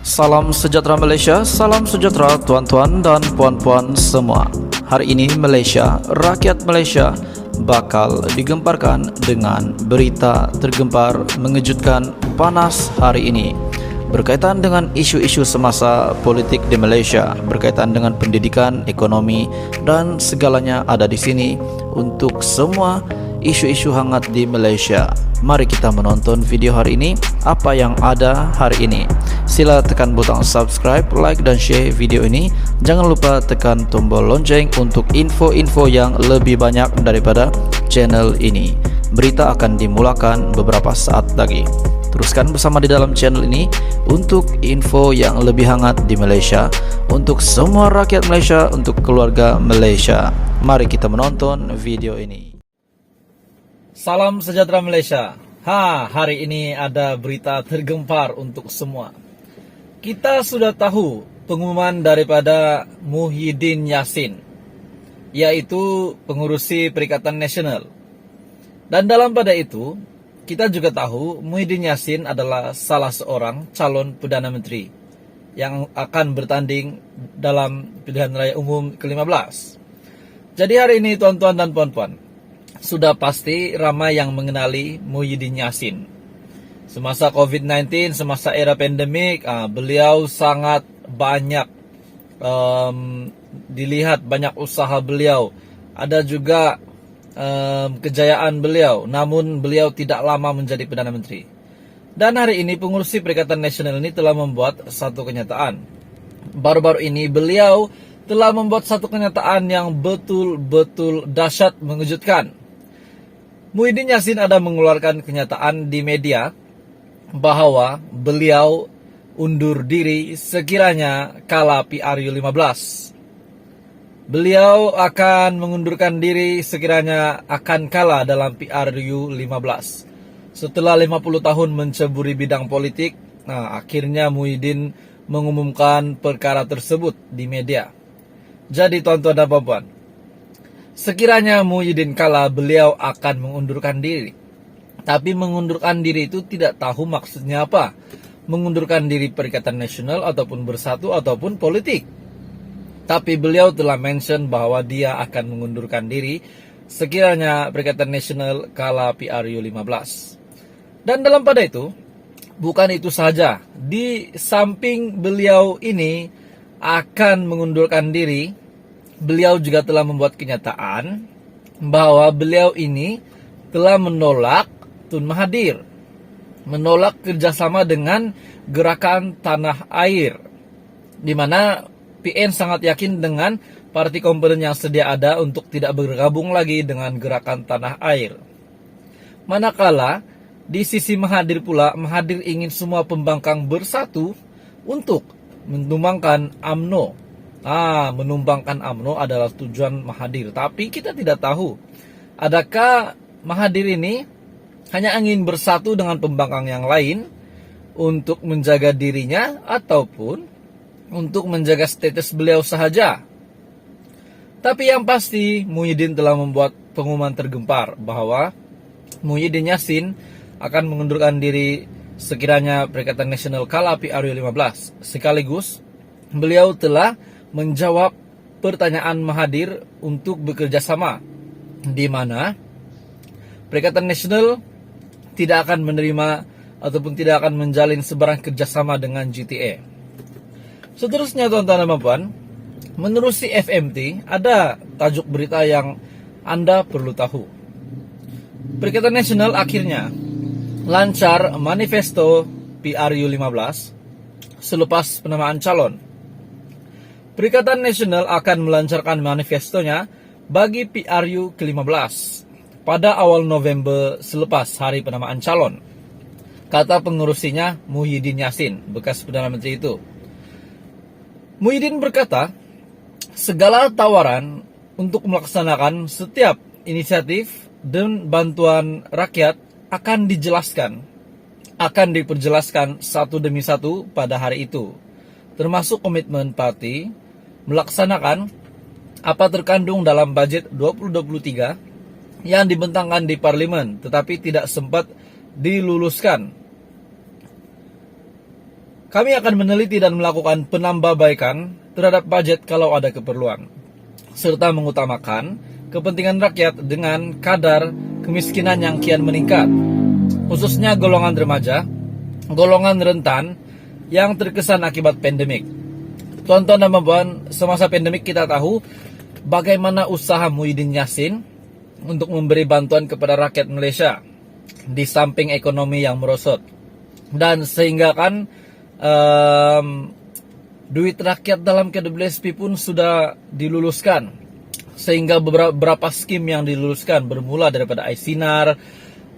Salam sejahtera Malaysia, salam sejahtera tuan-tuan dan puan-puan semua. Hari ini Malaysia, rakyat Malaysia bakal digemparkan dengan berita tergempar mengejutkan panas hari ini berkaitan dengan isu-isu semasa politik di Malaysia, berkaitan dengan pendidikan, ekonomi dan segalanya ada di sini untuk semua isu-isu hangat di Malaysia. Mari kita menonton video hari ini, apa yang ada hari ini. Sila tekan butang subscribe, like dan share video ini. Jangan lupa tekan tombol lonceng untuk info-info yang lebih banyak daripada channel ini. Berita akan dimulakan beberapa saat lagi. Teruskan bersama di dalam channel ini untuk info yang lebih hangat di Malaysia, untuk semua rakyat Malaysia, untuk keluarga Malaysia. Mari kita menonton video ini. Salam sejahtera Malaysia. Hari ini ada berita tergempar untuk semua. Kita sudah tahu pengumuman daripada Muhyiddin Yassin, yaitu pengurusi Perikatan Nasional. Dan dalam pada itu, kita juga tahu Muhyiddin Yassin adalah salah seorang calon Perdana Menteri yang akan bertanding dalam pilihan raya umum ke-15. Jadi hari ini tuan-tuan dan puan-puan, sudah pasti ramai yang mengenali Muhyiddin Yassin. Semasa COVID-19, semasa era pandemik, beliau sangat banyak dilihat, banyak usaha beliau. Ada juga kejayaan beliau, namun beliau tidak lama menjadi Perdana Menteri. Dan hari ini pengurusi Perikatan Nasional ini telah membuat satu kenyataan. Baru-baru ini beliau telah membuat satu kenyataan yang betul-betul dahsyat, mengejutkan. Muhyiddin Yassin ada mengeluarkan kenyataan di media bahwa beliau undur diri sekiranya kalah PRU 15. Beliau akan mengundurkan diri sekiranya akan kalah dalam PRU 15. Setelah 50 tahun menceburi bidang politik, akhirnya Muhyiddin mengumumkan perkara tersebut di media. Jadi tuan-tuan dan puan-puan, sekiranya Muhyiddin kalah, beliau akan mengundurkan diri. Tapi mengundurkan diri itu tidak tahu maksudnya apa. Mengundurkan diri Perikatan Nasional ataupun bersatu ataupun politik. Tapi beliau telah mention bahwa dia akan mengundurkan diri sekiranya Perikatan Nasional kalah PRU 15. Dan dalam pada itu, bukan itu saja. Di samping beliau ini akan mengundurkan diri, beliau juga telah membuat kenyataan bahwa beliau ini telah menolak Tun Mahathir, menolak kerjasama dengan Gerakan Tanah Air, di mana PN sangat yakin dengan parti komponen yang sedia ada untuk tidak bergabung lagi dengan Gerakan Tanah Air. Manakala di sisi Mahathir pula, Mahathir ingin semua pembangkang bersatu untuk menumbangkan UMNO. Menumbangkan UMNO adalah tujuan Mahathir. Tapi kita tidak tahu, adakah Mahathir ini hanya ingin bersatu dengan pembangkang yang lain untuk menjaga dirinya ataupun untuk menjaga status beliau sahaja. Tapi yang pasti Muhyiddin telah membuat pengumuman tergempar bahwa Muhyiddin Yassin akan mengundurkan diri sekiranya Perikatan Nasional kalah PRU 15. Sekaligus beliau telah menjawab pertanyaan Mahathir untuk bekerja sama, di mana Perikatan Nasional tidak akan menerima ataupun tidak akan menjalin sebarang kerjasama dengan GTA. Seterusnya tuan-tuan dan puan, menurut CFMT ada tajuk berita yang Anda perlu tahu. Perikatan Nasional akhirnya lancar manifesto PRU 15 selepas penamaan calon. Perikatan Nasional akan melancarkan manifestonya bagi PRU ke-15 pada awal November selepas hari penamaan calon, kata pengurusinya Muhyiddin Yassin, bekas Perdana Menteri itu. Muhyiddin berkata, segala tawaran untuk melaksanakan setiap inisiatif dan bantuan rakyat akan diperjelaskan satu demi satu pada hari itu, termasuk komitmen parti melaksanakan apa terkandung dalam budget 2023 yang dibentangkan di parlimen tetapi tidak sempat diluluskan. Kami akan meneliti dan melakukan penambahbaikan terhadap budget kalau ada keperluan, serta mengutamakan kepentingan rakyat dengan kadar kemiskinan yang kian meningkat, khususnya golongan remaja, golongan rentan yang terkesan akibat pandemik. Tuan-tuan dan puan, semasa pandemik kita tahu bagaimana usaha Muhyiddin Yassin untuk memberi bantuan kepada rakyat Malaysia di samping ekonomi yang merosot. Dan sehingga kan duit rakyat dalam KWSP pun sudah diluluskan. Sehingga beberapa skim yang diluluskan bermula daripada iSinar,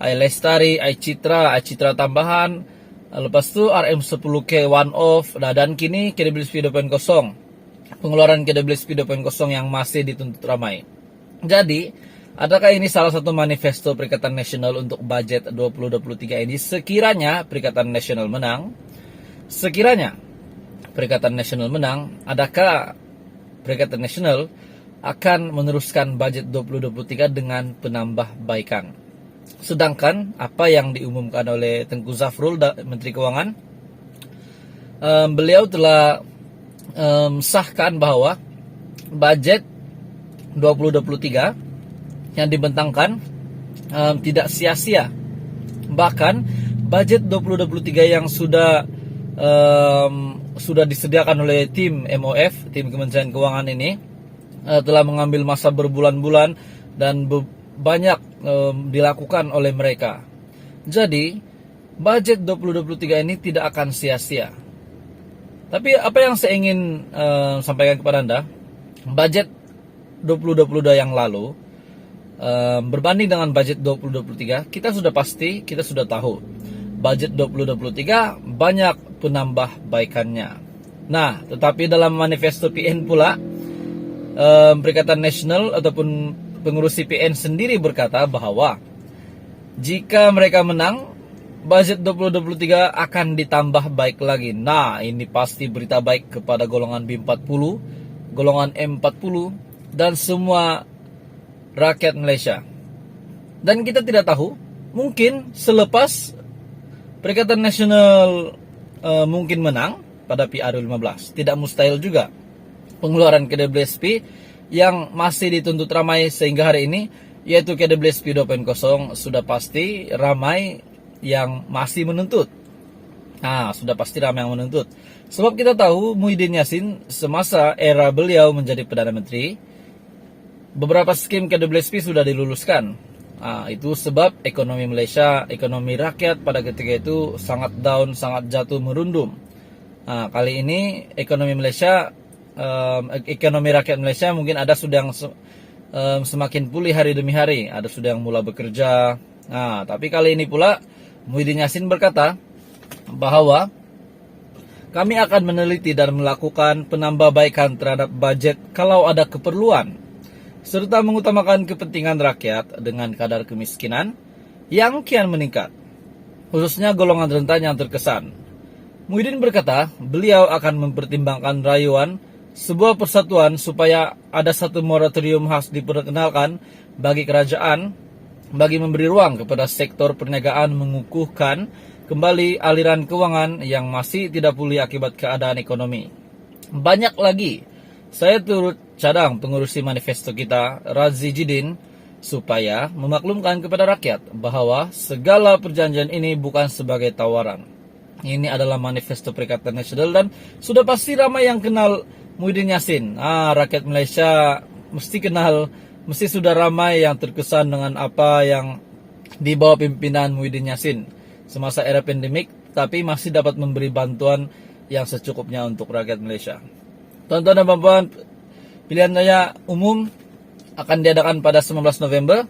iLestari, iCitra tambahan, lepas tu RM10K one off, dan kini KWSP 2.0. Pengeluaran KWSP 2.0 yang masih dituntut ramai. Jadi, adakah ini salah satu manifesto Perikatan Nasional untuk budget 2023 ini? Sekiranya Perikatan Nasional menang, adakah Perikatan Nasional akan meneruskan budget 2023 dengan penambahbaikan? Sedangkan apa yang diumumkan oleh Tengku Zafrul, Menteri Keuangan, beliau telah sahkan bahwa budget 2023 yang dibentangkan tidak sia-sia. Bahkan budget 2023 yang sudah disediakan oleh tim MOF, tim Kementerian Keuangan ini, telah mengambil masa berbulan-bulan dan banyak dilakukan oleh mereka. Jadi budget 2023 ini tidak akan sia-sia. Tapi apa yang saya ingin sampaikan kepada Anda, budget 2022 yang lalu berbanding dengan budget 2023, kita sudah tahu budget 2023 banyak penambahbaikannya. Nah, tetapi dalam manifesto PN pula, Perikatan Nasional ataupun pengurus PN sendiri berkata bahwa jika mereka menang, budget 2023 akan ditambah baik lagi. Nah, ini pasti berita baik kepada golongan B40, golongan M40, dan semua rakyat Malaysia. Dan kita tidak tahu, mungkin selepas Perikatan Nasional mungkin menang pada PR15, tidak mustahil juga pengeluaran KWSP yang masih dituntut ramai sehingga hari ini, yaitu KWSP 2.0, sudah pasti ramai yang masih menuntut. Sudah pasti ramai yang menuntut. Sebab kita tahu Muhyiddin Yassin semasa era beliau menjadi Perdana Menteri, beberapa skim KWSP sudah diluluskan. Itu sebab ekonomi Malaysia, ekonomi rakyat pada ketika itu sangat down, sangat jatuh merundum. Kali ini ekonomi Malaysia, ekonomi rakyat Malaysia mungkin ada sudah yang semakin pulih hari demi hari, ada sudah yang mulai bekerja. Tapi kali ini pula Muhyiddin Yassin berkata bahwa kami akan meneliti dan melakukan penambahbaikan terhadap budget kalau ada keperluan, serta mengutamakan kepentingan rakyat dengan kadar kemiskinan yang kian meningkat, khususnya golongan rentan yang terkesan. Muhyiddin berkata beliau akan mempertimbangkan rayuan sebuah persatuan supaya ada satu moratorium khas diperkenalkan bagi kerajaan, bagi memberi ruang kepada sektor perniagaan mengukuhkan kembali aliran keuangan yang masih tidak pulih akibat keadaan ekonomi. Banyak lagi. Saya turut cadang pengurusi manifesto kita, Razi Jidin, supaya memaklumkan kepada rakyat bahwa segala perjanjian ini bukan sebagai tawaran. Ini adalah manifesto Perikatan Nasional dan sudah pasti ramai yang kenal Muhyiddin Yassin. Rakyat Malaysia mesti sudah ramai yang terkesan dengan apa yang di bawah pimpinan Muhyiddin Yassin semasa era pandemik, tapi masih dapat memberi bantuan yang secukupnya untuk rakyat Malaysia. Tuan-tuan dan puan, pilihan raya umum akan diadakan pada 19 November.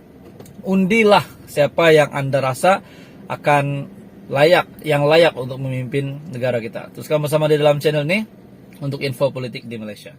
Undilah siapa yang Anda rasa akan layak untuk memimpin negara kita. Teruskan bersama di dalam channel ini untuk info politik di Malaysia.